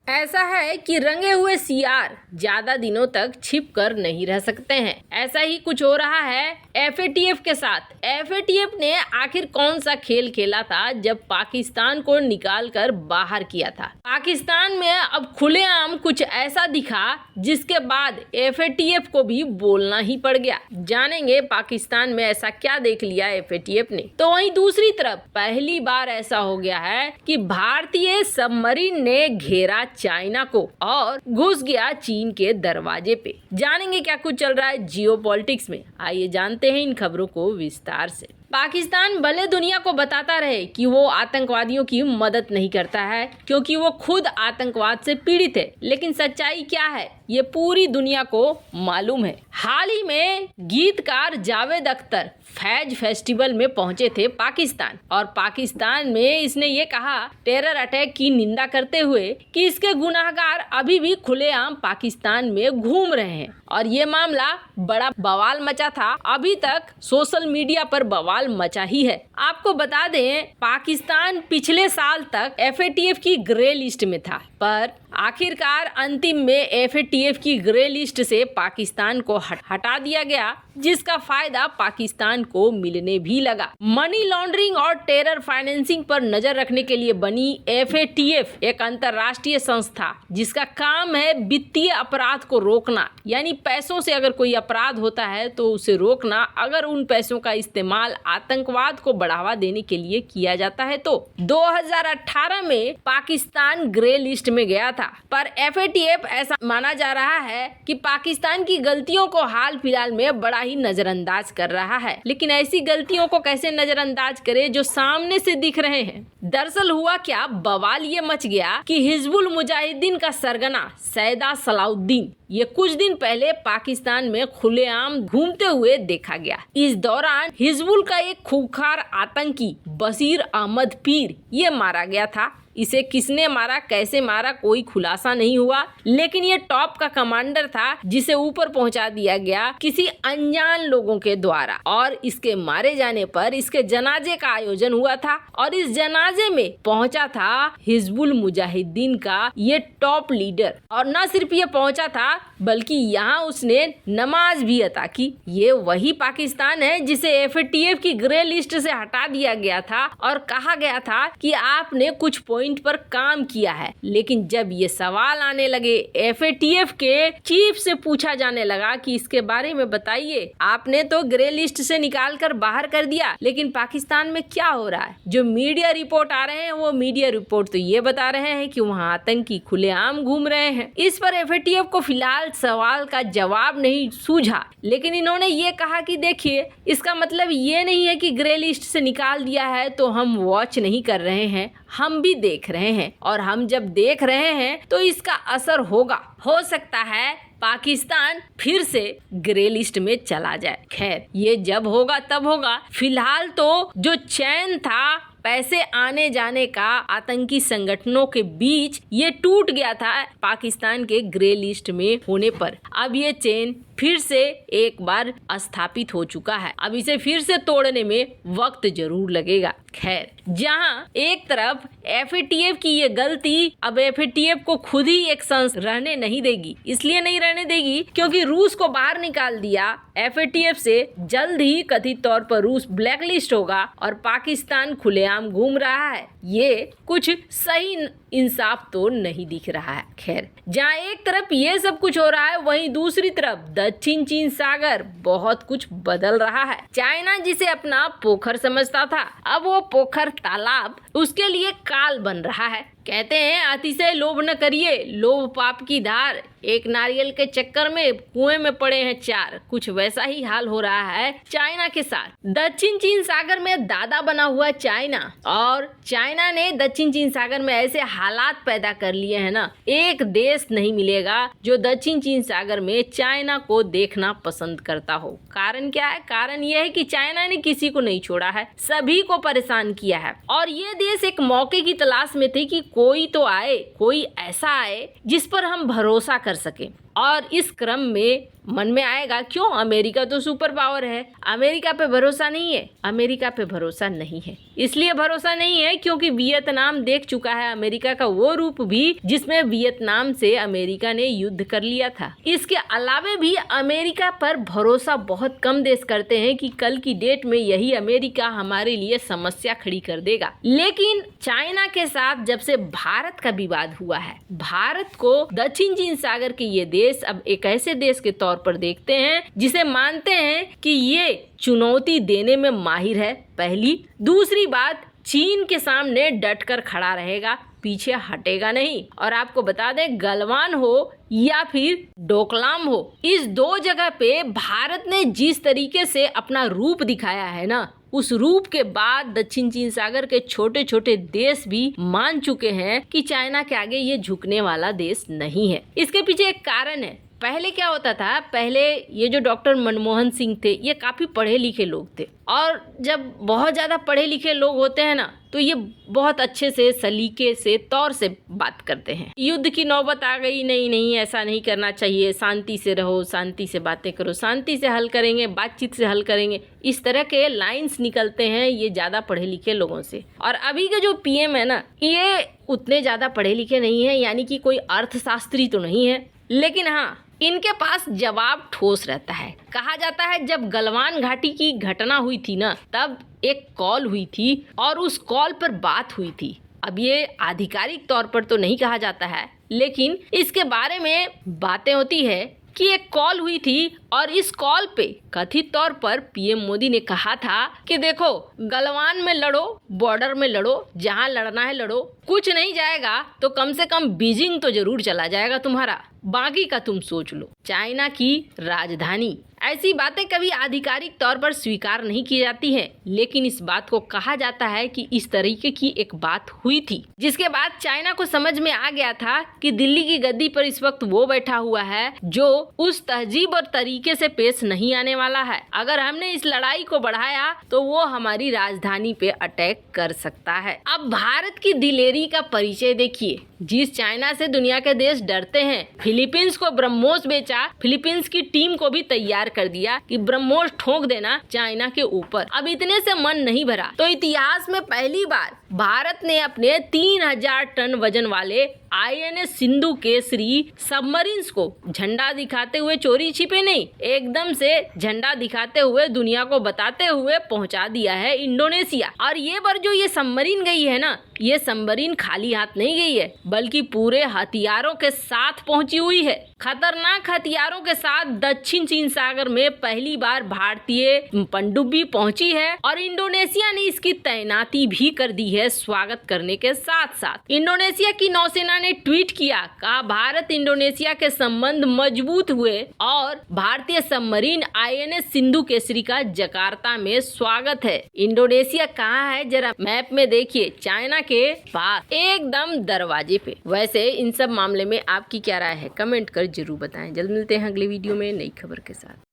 ऐसा है कि रंगे हुए सियार ज्यादा दिनों तक छिप कर नहीं रह सकते हैं। ऐसा ही कुछ हो रहा है एफएटीएफ के साथ। एफएटीएफ ने आखिर कौन सा खेल खेला था जब पाकिस्तान को निकाल कर बाहर किया था। पाकिस्तान में अब खुलेआम कुछ ऐसा दिखा जिसके बाद एफएटीएफ को भी बोलना ही पड़ गया। जानेंगे पाकिस्तान में ऐसा क्या देख लिया एफएटीएफ ने। तो वहीं दूसरी तरफ पहली बार ऐसा हो गया है कि भारतीय सबमरीन ने घेरा चाइना को और घुस गया चीन के दरवाजे पे। जानेंगे क्या कुछ चल रहा है जियोपॉलिटिक्स में। आइए जानते हैं इन खबरों को विस्तार से। पाकिस्तान भले दुनिया को बताता रहे कि वो आतंकवादियों की मदद नहीं करता है क्योंकि वो खुद आतंकवाद से पीड़ित है, लेकिन सच्चाई क्या है ये पूरी दुनिया को मालूम है। हाल ही में गीतकार जावेद अख्तर फैज फेस्टिवल में पहुंचे थे पाकिस्तान, और पाकिस्तान में इसने ये कहा टेरर अटैक की निंदा करते हुए कि इसके गुनाहगार अभी भी खुलेआम पाकिस्तान में घूम रहे हैं, और ये मामला बड़ा बवाल मचा था। अभी तक सोशल मीडिया पर बवाल मचा ही है। आपको बता दें पाकिस्तान पिछले साल तक एफएटीएफ की ग्रे लिस्ट में था, पर आखिरकार अंतिम में एफएटीएफ की ग्रे लिस्ट से पाकिस्तान को हटा दिया गया, जिसका फायदा पाकिस्तान को मिलने भी लगा। मनी लॉन्ड्रिंग और टेरर फाइनेंसिंग पर नजर रखने के लिए बनी एफएटीएफ एक अंतर्राष्ट्रीय संस्था जिसका काम है वित्तीय अपराध को रोकना, यानी पैसों से अगर कोई अपराध होता है तो उसे रोकना, अगर उन पैसों का इस्तेमाल आतंकवाद को बढ़ावा देने के लिए किया जाता है तो। 2018 में पाकिस्तान ग्रे लिस्ट में गया था, पर एफएटीएफ ऐसा माना जा रहा है कि पाकिस्तान की गलतियों को हाल फिलहाल में बड़ा ही नजरअंदाज कर रहा है। लेकिन ऐसी गलतियों को कैसे नजरअंदाज करे जो सामने से दिख रहे हैं। दरअसल हुआ क्या, बवाल ये मच गया कि हिजबुल मुजाहिदीन का सरगना सैयदा सलाउद्दीन ये कुछ दिन पहले पाकिस्तान में खुलेआम घूमते हुए देखा गया। इस दौरान हिजबुल का एक खूंखार आतंकी बशीर अहमद पीर ये मारा गया था। इसे किसने मारा, कैसे मारा, कोई खुलासा नहीं हुआ, लेकिन ये टॉप का कमांडर था जिसे ऊपर पहुंचा दिया गया किसी अनजान लोगों के द्वारा, और इसके मारे जाने पर इसके जनाजे का आयोजन हुआ था, और इस जनाजे में पहुंचा था हिजबुल मुजाहिदीन का ये टॉप लीडर। और न सिर्फ ये पहुंचा था बल्कि यहाँ उसने नमाज भी अता की। ये वही पाकिस्तान है जिसे एफएटीएफ की ग्रे लिस्ट से हटा दिया गया था और कहा गया था कि आपने कुछ पॉइंट पर काम किया है। लेकिन जब ये सवाल आने लगे एफएटीएफ के चीफ से पूछा जाने लगा कि इसके बारे में बताइए, आपने तो ग्रे लिस्ट से निकाल कर बाहर कर दिया, लेकिन पाकिस्तान में क्या हो रहा है। जो मीडिया रिपोर्ट आ रहे हैं वो मीडिया रिपोर्ट तो ये बता रहे हैं कि वहाँ आतंकी खुलेआम घूम रहे हैं। इस पर एफएटीएफ को फिलहाल सवाल का जवाब नहीं सूझा, लेकिन इन्होंने ये कहा कि देखिए इसका मतलब ये नहीं है कि ग्रे लिस्ट से निकाल दिया है तो हम वॉच नहीं कर रहे हैं, हम भी देख रहे हैं, और हम जब देख रहे हैं तो इसका असर होगा। हो सकता है पाकिस्तान फिर से ग्रे लिस्ट में चला जाए। खैर ये जब होगा तब होगा। फिलहाल तो जो चैन था पैसे आने जाने का आतंकी संगठनों के बीच ये टूट गया था पाकिस्तान के ग्रे लिस्ट में होने पर। अब ये चेन फिर से एक बार स्थापित हो चुका है। अब इसे फिर से तोड़ने में वक्त जरूर लगेगा। खैर जहां एक तरफ एफएटीएफ की ये गलती अब एफएटीएफ को खुद ही एक संस्था रहने नहीं देगी, इसलिए नहीं रहने देगी क्योंकि रूस को बाहर निकाल दिया एफएटीएफ से। जल्द ही कथित तौर पर रूस ब्लैकलिस्ट होगा और पाकिस्तान खुलेआम घूम रहा है। ये कुछ सही इंसाफ तो नहीं दिख रहा है। खैर जहाँ एक तरफ ये सब कुछ हो रहा है वहीं दूसरी तरफ दक्षिण चीन सागर बहुत कुछ बदल रहा है। चाइना जिसे अपना पोखर समझता था, अब वो पोखर तालाब उसके लिए काल बन रहा है। कहते हैं अतिशय लोभ न करिए, लोभ पाप की धार, एक नारियल के चक्कर में कुएं में पड़े हैं चार। कुछ वैसा ही हाल हो रहा है चाइना के साथ। दक्षिण चीन सागर में दादा बना हुआ चाइना, और चाइना ने दक्षिण चीन सागर में ऐसे हालात पैदा कर लिए हैं ना, एक देश नहीं मिलेगा जो दक्षिण चीन सागर में चाइना को देखना पसंद करता हो। कारण क्या है? कारण यह है कि चाइना ने किसी को नहीं छोड़ा है, सभी को परेशान किया है, और ये देश एक मौके की तलाश में थे कि कोई तो आए, कोई ऐसा आए जिस पर हम भरोसा कर सके। और इस क्रम में मन में आएगा क्यों, अमेरिका तो सुपर पावर है, अमेरिका पे भरोसा नहीं है। अमेरिका पे भरोसा नहीं है, इसलिए भरोसा नहीं है क्योंकि वियतनाम देख चुका है अमेरिका का वो रूप भी जिसमें वियतनाम से अमेरिका ने युद्ध कर लिया था। इसके अलावे भी अमेरिका पर भरोसा बहुत कम देश करते हैं कि कल की डेट में यही अमेरिका हमारे लिए समस्या खड़ी कर देगा। लेकिन चाइना के साथ जब से भारत का विवाद हुआ है, भारत को दक्षिण चीन सागर के ये देश अब एक ऐसे देश के तौर पर देखते हैं जिसे मानते हैं कि ये चुनौती देने में माहिर है। पहली, दूसरी बात, चीन के सामने डटकर खड़ा रहेगा, पीछे हटेगा नहीं। और आपको बता दें, गलवान हो या फिर डोकलाम हो, इस दो जगह पे भारत ने जिस तरीके से अपना रूप दिखाया है ना, उस रूप के बाद दक्षिण चीन सागर के छोटे छोटे देश भी मान चुके हैं कि चाइना के आगे ये झुकने वाला देश नहीं है। इसके पीछे एक कारण है। पहले क्या होता था, पहले ये जो डॉक्टर मनमोहन सिंह थे, ये काफी पढ़े लिखे लोग थे, और जब बहुत ज्यादा पढ़े लिखे लोग होते हैं ना, तो ये बहुत अच्छे से, सलीके से, तौर से बात करते हैं। युद्ध की नौबत आ गई, नहीं ऐसा नहीं करना चाहिए, शांति से रहो, शांति से बातें करो, शांति से हल करेंगे, बातचीत से हल करेंगे, इस तरह के लाइंस निकलते हैं ये ज्यादा पढ़े लिखे लोगों से। और अभी के जो पीएम है ना, ये उतने ज्यादा पढ़े लिखे नहीं है, यानी कि कोई अर्थशास्त्री तो नहीं है, लेकिन हाँ, इनके पास जवाब ठोस रहता है। कहा जाता है जब गलवान घाटी की घटना हुई थी ना, तब एक कॉल हुई थी और उस कॉल पर बात हुई थी। अब ये आधिकारिक तौर पर तो नहीं कहा जाता है, लेकिन इसके बारे में बातें होती है कि एक कॉल हुई थी और इस कॉल पे कथित तौर पर पीएम मोदी ने कहा था कि देखो, गलवान में लड़ो, बॉर्डर में लड़ो, जहां लड़ना है लड़ो, कुछ नहीं जाएगा तो कम से कम बीजिंग तो जरूर चला जाएगा तुम्हारा, बाकी का तुम सोच लो। चाइना की राजधानी, ऐसी बातें कभी आधिकारिक तौर पर स्वीकार नहीं की जाती हैं, लेकिन इस बात को कहा जाता है कि इस तरीके की एक बात हुई थी, जिसके बाद चाइना को समझ में आ गया था कि दिल्ली की गद्दी पर इस वक्त वो बैठा हुआ है जो उस तहजीब और तरीके से पेश नहीं आने वाला है। अगर हमने इस लड़ाई को बढ़ाया तो वो हमारी राजधानी पे अटैक कर सकता है। अब भारत की दिलेरी का परिचय देखिए। जिस चाइना से दुनिया के देश डरते हैं, फिलीपींस को ब्रह्मोस बेचा, फिलीपींस की टीम को भी तैयार कर दिया कि ब्रह्मोस ठोक देना चाइना के ऊपर। अब इतने से मन नहीं भरा तो इतिहास में पहली बार भारत ने अपने 3000 टन वजन वाले INS सिंधु केसरी सबमरीन्स को झंडा दिखाते हुए, चोरी छिपे नहीं, एकदम से झंडा दिखाते हुए, दुनिया को बताते हुए पहुंचा दिया है इंडोनेशिया। और ये बार जो ये सबमरीन गई है ना, ये सबमरीन खाली हाथ नहीं गई है, बल्कि पूरे हथियारों के साथ पहुंची हुई है। खतरनाक हथियारों के साथ दक्षिण चीन सागर में पहली बार भारतीय पनडुब्बी पहुंची है और इंडोनेशिया ने इसकी तैनाती भी कर दी है। स्वागत करने के साथ साथ इंडोनेशिया की नौसेना ने ट्वीट किया, कहा भारत इंडोनेशिया के संबंध मजबूत हुए और भारतीय सबमरीन INS सिंधु केसरी का जकार्ता में स्वागत है। इंडोनेशिया कहाँ है जरा मैप में देखिए, चाइना के पास, एकदम दरवाजे पे। वैसे इन सब मामले में आपकी क्या राय है, कमेंट कर जरूर बताएं। जल्द मिलते हैं अगले वीडियो में नई खबर के साथ।